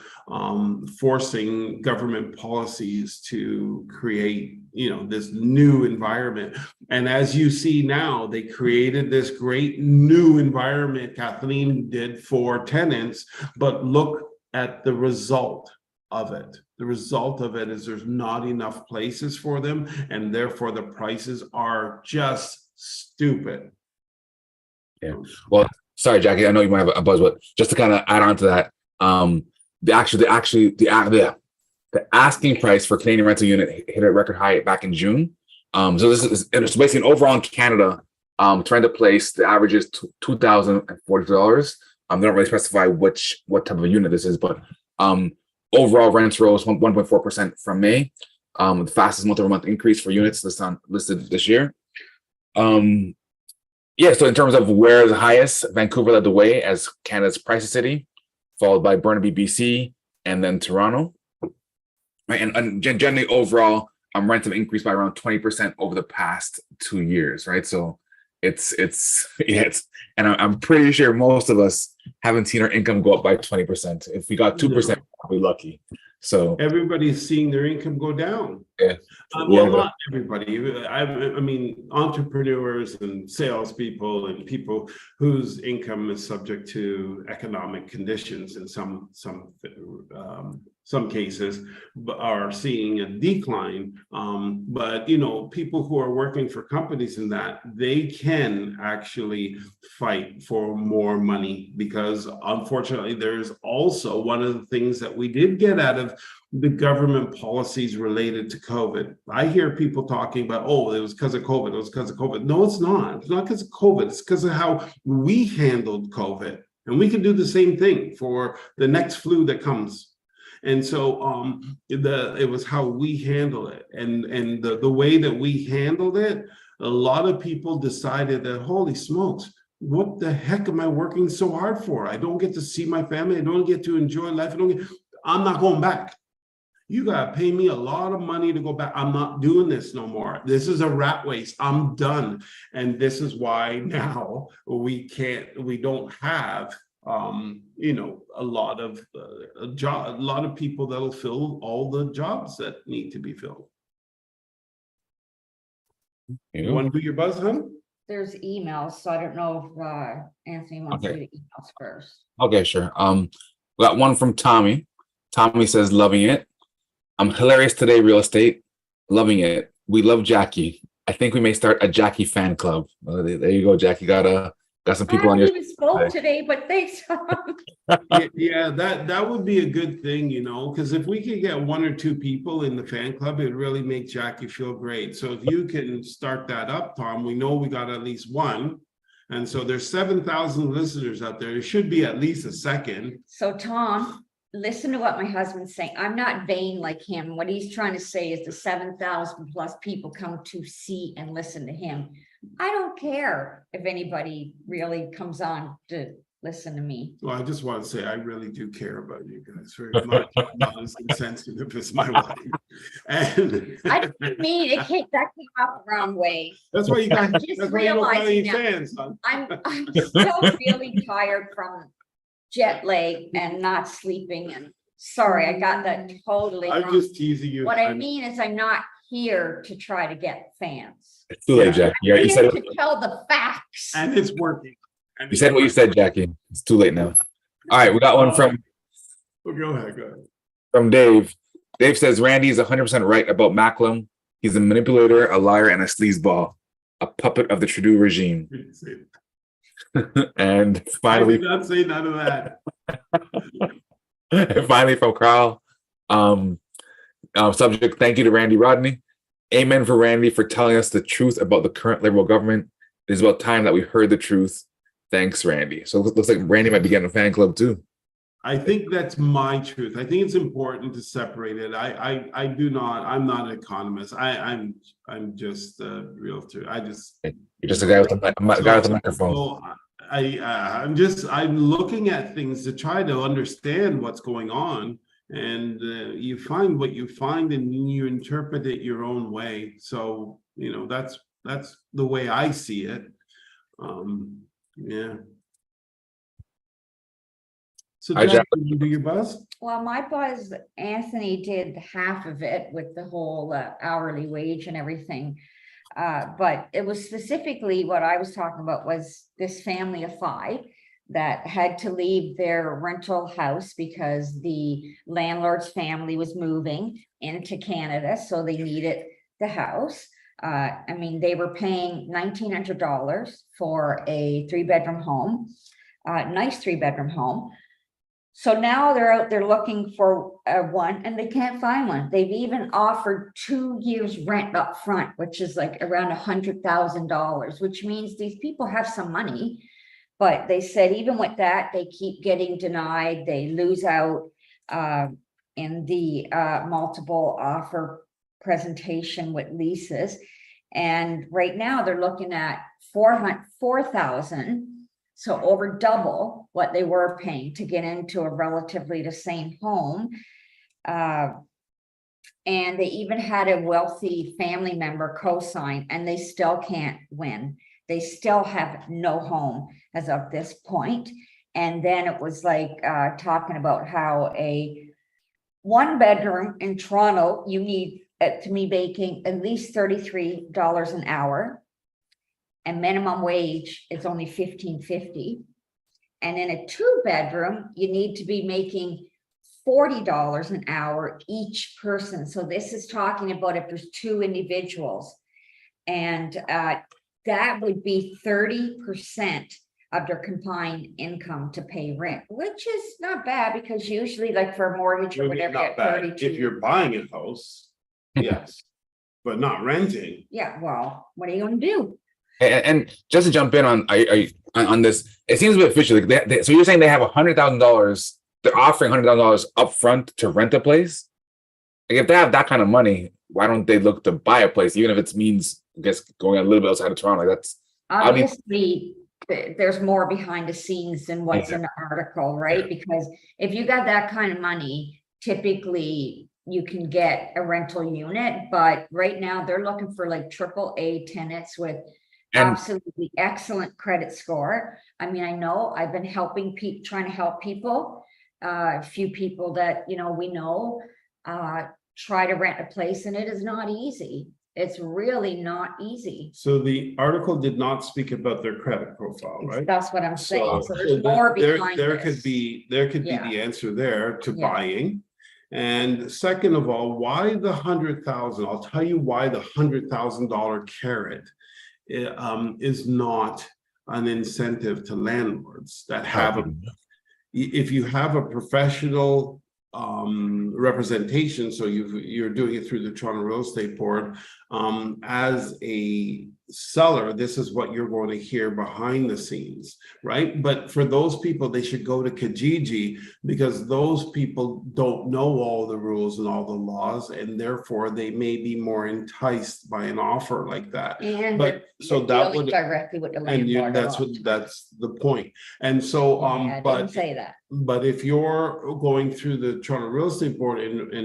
forcing government policies to create this new environment. And as you see now, they created this great new environment, Kathleen did, for tenants, but look at the result of it. The result of it is there's not enough places for them, and therefore the prices are just stupid. Yeah. Well, sorry, Jackie. I know you might have a buzz, but just to kind of add on to that, the asking price for Canadian rental unit hit a record high back in June. So this is, it's basically an overall in Canada, to rent a place, the average is $2,040. They don't really specify what type of unit this is, but overall rents rose 1.4% from May. The fastest month-over-month increase for units listed this year. Yeah, so in terms of where the highest, Vancouver led the way as Canada's pricey city, followed by Burnaby, BC, and then Toronto. Right, and generally overall, rents have increased by around 20% over the past 2 years, right? So it's and I'm pretty sure most of us haven't seen our income go up by 20%. If we got 2%, we're probably lucky. So everybody's seeing their income go down. Yeah. Well, not everybody. I mean, entrepreneurs and salespeople and people whose income is subject to economic conditions in some cases are seeing a decline. But people who are working for companies in that, they can actually fight for more money, because unfortunately, there's also one of the things that we did get out of the government policies related to COVID. I hear people talking about, oh, it was because of COVID. It was because of COVID. No, it's not. It's not because of COVID. It's because of how we handled COVID. And we can do the same thing for the next flu that comes. And so it was how we handle it. And the way that we handled it, a lot of people decided that, holy smokes, what the heck am I working so hard for? I don't get to see my family. I don't get to enjoy life. I'm not going back. You got to pay me a lot of money to go back. I'm not doing this no more. This is a rat race. I'm done. And this is why now we don't have, a lot of people that'll fill all the jobs that need to be filled. You want to do your buzz, hon? There's emails, so I don't know if Anthony wants to do the emails first. Okay, sure. We got one from Tommy. Tommy says, loving it. I'm hilarious today, real estate. Loving it. We love Jackie. I think we may start a Jackie fan club. There you go, Jackie. Got some people on your. I haven't even spoke today, but thanks. Yeah, that would be a good thing, because if we could get 1 or 2 people in the fan club, it'd really make Jackie feel great. So if you can start that up, Tom, we know we got at least one. And so there's 7,000 listeners out there. There should be at least a second. So Tom, listen to what my husband's saying. I'm not vain like him. What he's trying to say is the 7,000 plus people come to see and listen to him. I don't care if anybody really comes on to listen to me. Well, I just want to say I really do care about you guys very much. I'm not as insensitive as my wife. And I didn't mean that came up the wrong way. That's why you got. I'm just That's why you don't got any realizing now. fans, son. I'm still really tired from jet lag and not sleeping. And sorry, I got that totally I'm wrong. just teasing you. What I mean is I'm not here to try to get fans. It's too late, Jackie. You I'm said here to tell the facts. And it's working. you said what you said, Jackie. It's too late now. All right, we got one Oh, go ahead. from Dave. Dave says Randy is 100% right about Macklem. He's a manipulator, a liar, and a sleazeball, a puppet of the Trudeau regime. And I finally, did not say none of that. finally from Carl, subject, thank you to Randy Rodney. Amen for Randy for telling us the truth about the current Liberal government. It is about time that we heard the truth. Thanks, Randy. So it looks like Randy might be getting a fan club too. I think that's my truth. I think it's important to separate it. I'm not an economist. I'm just a realtor. You're just a guy with a guy with a microphone. So I'm looking at things to try to understand what's going on. And you find what you find and you interpret it your own way. So, that's the way I see it. Yeah. So Jack, you do your buzz? Well, my buzz, Anthony did half of it with the whole hourly wage and everything. But it was specifically what I was talking about was this family of 5 that had to leave their rental house because the landlord's family was moving into Canada, so they needed the house. I mean, they were paying $1,900 for a 3-bedroom home, nice 3-bedroom home. So now they're out there looking for one and they can't find one. They've even offered 2 years rent up front, which is like around $100,000, which means these people have some money. But they said even with that, they keep getting denied. They lose out in the multiple offer presentation with leases. And right now they're looking at $4,000. So over double what they were paying to get into a relatively the same home. And they even had a wealthy family member co-sign and they still can't win. They still have no home as of this point. And then it was like talking about how a 1-bedroom in Toronto, you need to be making at least $33 an hour. And minimum wage is only $15.50. And in a 2-bedroom, you need to be making $40 an hour each person. So this is talking about if there's 2 individuals. And that would be 30% of their combined income to pay rent, which is not bad because usually like for a mortgage or whatever, Not at bad. 32. If you're buying a house, yes, but not renting. Yeah, well, what are you going to do? And just to jump in on this, it seems a bit fishy. Like so you're saying they have $100,000, they're offering $100,000 up front to rent a place? Like if they have that kind of money, why don't they look to buy a place, even if it means, I guess, going a little bit outside of Toronto? Like that's obviously there's more behind the scenes than what's in the article, right? Yeah. Because if you got that kind of money, typically you can get a rental unit, but right now they're looking for like AAA tenants with absolutely excellent credit score. I mean, I know I've been helping people, trying to help people, a few people that, we know, try to rent a place, and it is not easy. It's really not easy. So the article did not speak about their credit profile, right? That's what I'm saying. So So there's more behind there this. could be the answer there to buying. And second of all, why the 100,000? I'll tell you why the $100,000 carrot is not an incentive to landlords that have if you have a professional representation, so you're doing it through the Toronto Real Estate Board, as a seller, this is what you're going to hear behind the scenes, right? But for those people, they should go to Kijiji because those people don't know all the rules and all the laws, and therefore they may be more enticed by an offer like that. And but so that would directly with the landlord. That's the point. And so I didn't say that. But if you're going through the Toronto Real Estate Board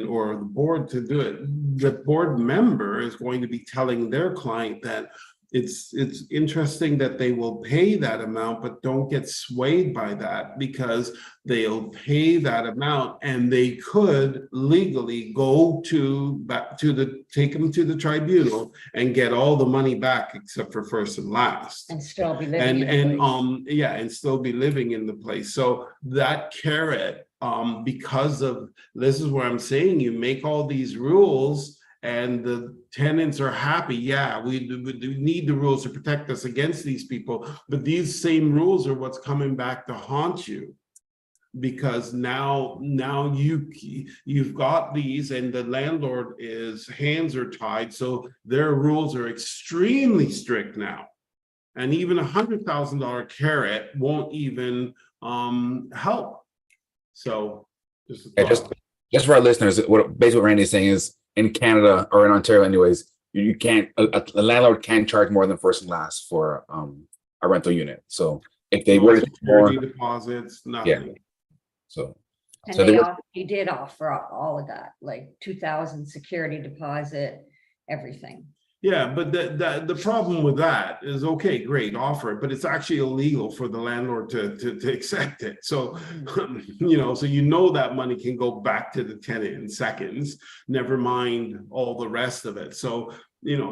or the board to do it, the board member is going to be telling their client that it's interesting that they will pay that amount, but don't get swayed by that, because they'll pay that amount and they could legally go take them to the tribunal and get all the money back except for first and last. And still be living in And the place. and still be living in the place. So that carrot, because of this is where I'm saying you make all these rules and the tenants are happy. Yeah, we do need the rules to protect us against these people, but these same rules are what's coming back to haunt you, because now you've got these, and the landlord is hands are tied, so their rules are extremely strict now, and even $100,000 carrot won't even help. So just for our listeners, what basically what Randy's saying is, in Canada or in Ontario, anyways, you can't a landlord can't charge more than first and last for a rental unit. So if they were to security deposits, nothing. Yeah. So And so he did offer all of that, like 2,000 security deposit, everything. Yeah, but the problem with that is, okay, great, offer it, but it's actually illegal for the landlord to accept it. So, so that money can go back to the tenant in seconds, never mind all the rest of it. So,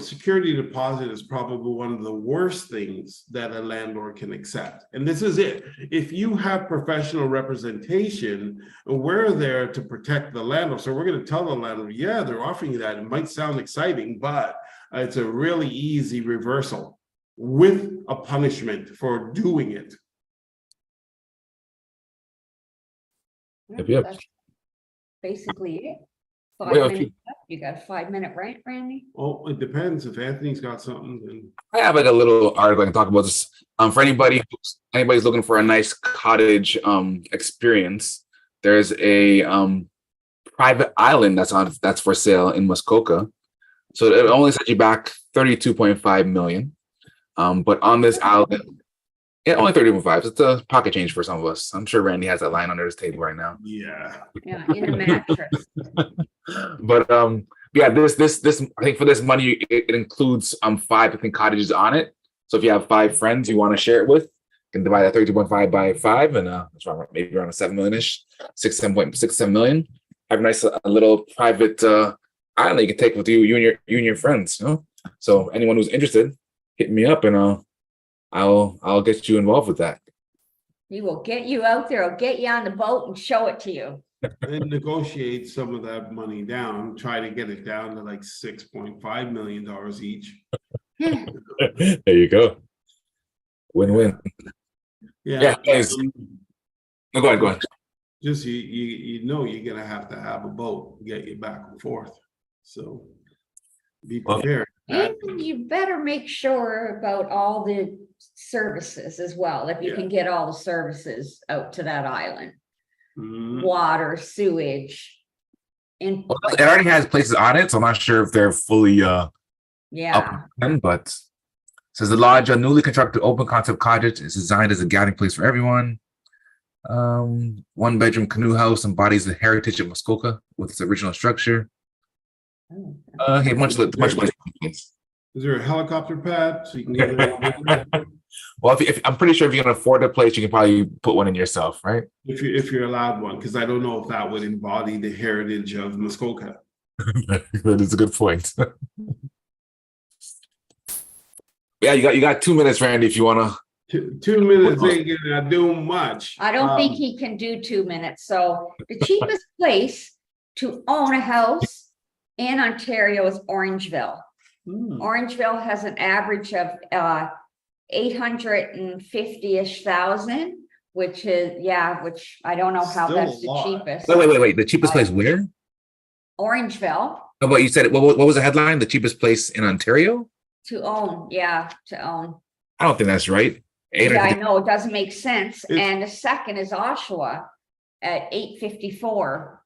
security deposit is probably one of the worst things that a landlord can accept. And this is it. If you have professional representation, we're there to protect the landlord. So we're going to tell the landlord, yeah, they're offering you that. It might sound exciting, but it's a really easy reversal with a punishment for doing it. Yep. That's basically it. Wait, 5 minutes left. You got a 5-minute rant, Randy? Oh, it depends. If Anthony's got something, then I have like a little article I can talk about this. For anybody's looking for a nice cottage experience, there's a private island that's for sale in Muskoka. So it only set you back $32.5 million. But on this island, yeah, only 30.5. It's a pocket change for some of us. I'm sure Randy has that line under his table right now. yeah. Yeah, in a mattress. But yeah, this I think for this money it includes 5 different cottages on it. So if you have 5 friends you want to share it with, you can divide that 32.5 by 5, and that's maybe around a 7 million-ish, 7 million. Have a nice a little private island you can take with you and your friends. So anyone who's interested, hit me up and I'll get you involved with that. He will get you out there, he'll get you on the boat and show it to you. And negotiate some of that money down, try to get it down to like $6.5 million each. There you go. Win-win. Yeah. Guys. No, go ahead. Just you're gonna have to have a boat to get you back and forth. So be prepared. And you better make sure about all the services as well, if you can get all the services out to that island. Water, sewage. It already has places on it, so I'm not sure if they're fully yeah. up and running, but it says the lodge, a newly constructed open concept cottage, is designed as a gathering place for everyone. 1-bedroom canoe house embodies the heritage of Muskoka with its original structure. Much Is there a helicopter pad so you can get it? Well, if I'm pretty sure if you can afford a place, you can probably put one in yourself, right? If you're allowed one, because I don't know if that would embody the heritage of Muskoka. That is a good point. Yeah, you got 2 minutes, Randy, if you want to. 2 minutes ain't gonna do much. I don't think he can do 2 minutes. So the cheapest place to own a house in Ontario is Orangeville. Orangeville has an average of 850-ish thousand, which I don't know how Still that's a the lot. cheapest. Wait. The cheapest place where? Orangeville Oh, but you said what was the headline? The cheapest place in Ontario? to own. Yeah, to own. I don't think that's right. Yeah, I know, it doesn't make sense. And the second is Oshawa at 854.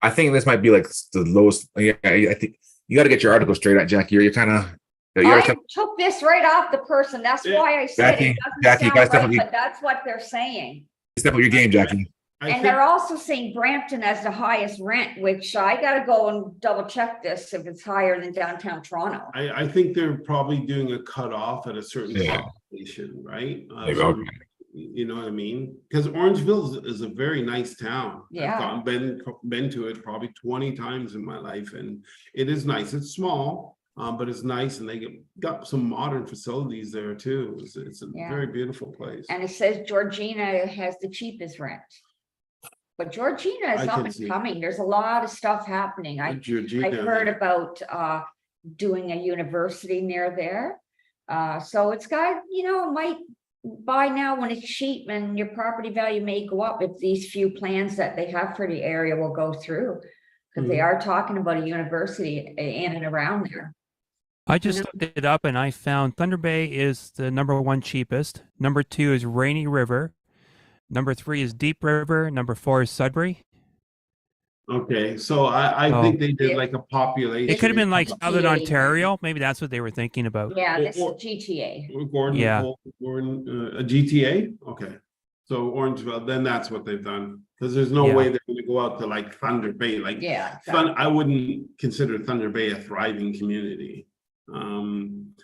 I think this might be like the lowest. Yeah, I think you got to get your article straight out, Jackie. You're kind of. I took this right off the person. That's why I said Jackie, it Jackie, doesn't guys, sound right, definitely- but that's what they're saying. Step up your game, Jackie. I And think, they're also saying Brampton has the highest rent, which I gotta go and double check this if it's higher than downtown Toronto. I think they're probably doing a cutoff at a certain Yeah. population, right? Maybe, okay. You know what I mean? Because Orangeville is a very nice town. Yeah. I've been to it probably 20 times in my life, and it is nice. It's small, but it's nice, and they got some modern facilities there too. It's a Yeah. very beautiful place. And it says Georgina has the cheapest rent. But Georgina I is up can and see. coming. There's a lot of stuff happening. I Georgina, heard about doing a university near there. So it's got, it might buy now when it's cheap, and your property value may go up if these few plans that they have for the area will go through. Because they are talking about a university in and around there. I just looked it up and I found Thunder Bay is the number 1 cheapest. Number 2 is Rainy River. Number 3 is Deep River. Number 4 is Sudbury. Okay, so I Oh. think they did like a population. It could have been like Southern GTA. Ontario. Maybe that's what they were thinking about. Yeah, this is Or- GTA. Gordon, Yeah. a GTA, okay. So Orangeville, then that's what they've done, because there's no Yeah. way they're gonna go out to like Thunder Bay, like. Yeah. I wouldn't consider Thunder Bay a thriving community.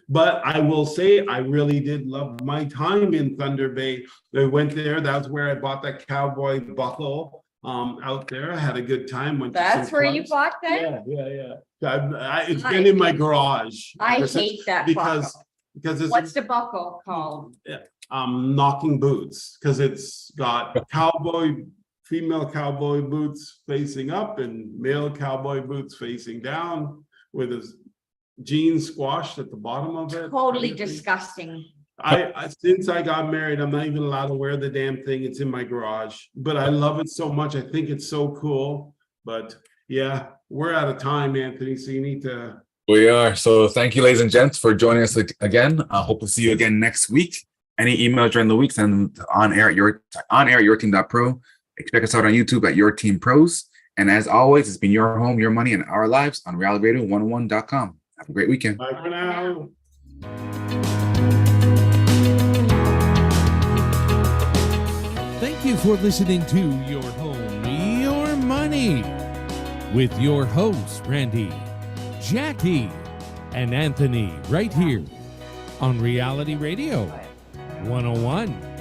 But I will say, I really did love my time in Thunder Bay. I went there, that's where I bought that cowboy buckle, out there. I had a good time. Went to some That's where you clubs. bought that? Yeah. It's been in my garage. I ever since, hate that Because, buckle. because it's. What's the buckle called? Knocking boots, because it's got female cowboy boots facing up and male cowboy boots facing down with his jeans squashed at the bottom of it. Totally disgusting. Since I got married, I'm not even allowed to wear the damn thing. It's in my garage, but I love it so much. I think it's so cool. But yeah, we're out of time, Anthony, so you need to. We are. So thank you, ladies and gents, for joining us again. I hope to see you again next week. Any emails during the week, send on air at yourteam.pro. Check us out on YouTube at Your Team Pros. And as always, it's been your home, your money, and our lives on realityradio101.com. Have a great weekend. Bye for now. Thank you for listening to Your Home, Your Money with your hosts, Randy, Jackie, and Anthony, right here on Reality Radio 101.